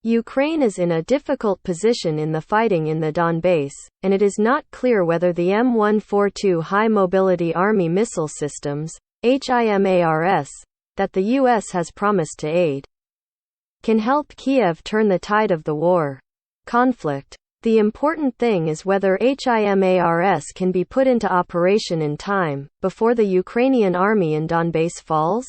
Ukraine is in a difficult position in the fighting in the Donbas, and it is not clear whether the M142 High Mobility Army Missile Systems, HIMARS, that the U.S. has promised to aid, can help Kiev turn the tide of the war conflict. The important thing is whether HIMARS can be put into operation in time, before the Ukrainian army in Donbas falls.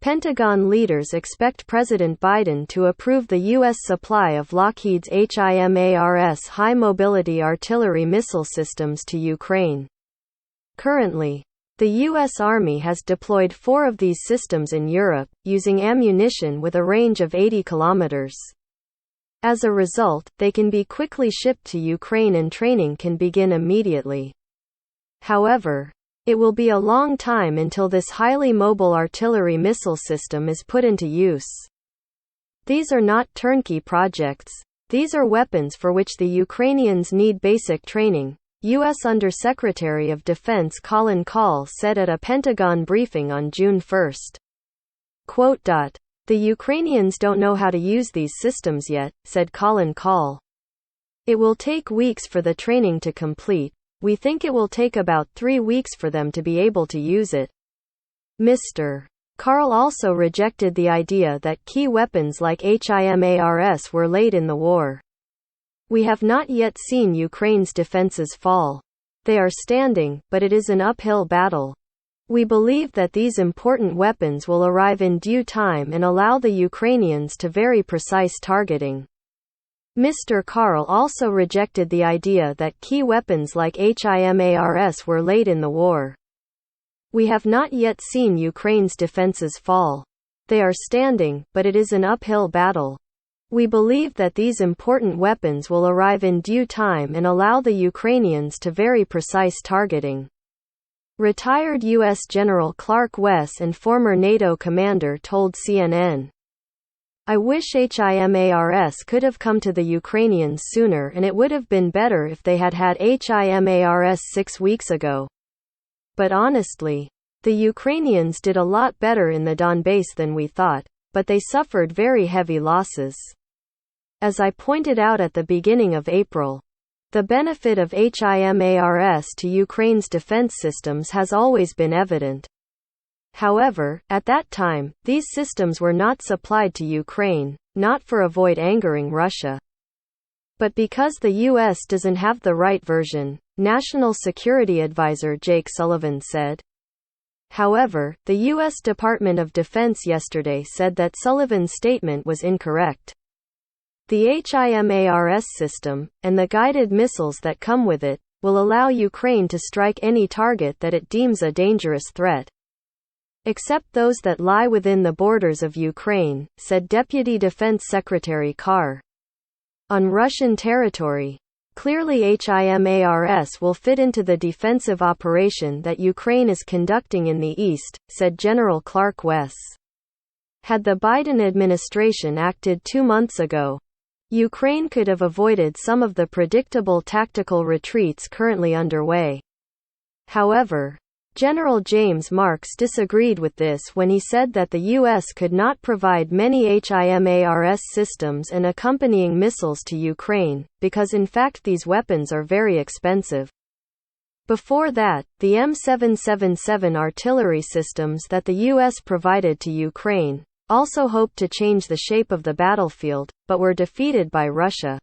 Pentagon leaders expect President Biden to approve the U.S. supply of Lockheed's HIMARS high-mobility artillery missile systems to Ukraine. Currently, the U.S. Army has deployed 4 of these systems in Europe, using ammunition with a range of 80 kilometers. As a result, they can be quickly shipped to Ukraine and training can begin immediately. However, it will be a long time until this highly mobile artillery missile system is put into use. These are not turnkey projects. These are weapons for which the Ukrainians need basic training, U.S. Undersecretary of Defense Colin Kahl said at a Pentagon briefing on June 1. Quote, "The Ukrainians don't know how to use these systems yet," said Colin Kahl. "It will take weeks for the training to complete. We think it will take about 3 weeks for them to be able to use it." Mr. Kahl also rejected the idea that key weapons like HIMARS were late in the war. "We have not yet seen Ukraine's defenses fall. They are standing, but it is an uphill battle. We believe that these important weapons will arrive in due time and allow the Ukrainians to very precise targeting." Mr. Kahl also rejected the idea that key weapons like HIMARS were late in the war. "We have not yet seen Ukraine's defenses fall. They are standing, but it is an uphill battle. We believe that these important weapons will arrive in due time and allow the Ukrainians to very precise targeting." Retired U.S. General Clark Wess and former NATO commander told CNN. "I wish HIMARS could have come to the Ukrainians sooner, and it would have been better if they had had HIMARS 6 weeks ago. But honestly, the Ukrainians did a lot better in the Donbas than we thought, but they suffered very heavy losses. As I pointed out at the beginning of April, the benefit of HIMARS to Ukraine's defense systems has always been evident. However, at that time, these systems were not supplied to Ukraine, not for avoid angering Russia, but because the U.S. doesn't have the right version," National Security Advisor Jake Sullivan said. However, the U.S. Department of Defense yesterday said that Sullivan's statement was incorrect. The HIMARS system, and the guided missiles that come with it, will allow Ukraine to strike any target that it deems a dangerous threat, except those that lie within the borders of Ukraine, said Deputy Defense Secretary Carr. On Russian territory, clearly HIMARS will fit into the defensive operation that Ukraine is conducting in the east, said General Clark Wess. Had the Biden administration acted 2 months ago, Ukraine could have avoided some of the tactical retreats currently underway. However, General James Marks disagreed with this when he said that the U.S. could not provide many HIMARS systems and accompanying missiles to Ukraine, because in fact these weapons are very expensive. Before that, the M777 artillery systems that the U.S. provided to Ukraine also hoped to change the shape of the battlefield, but were defeated by Russia.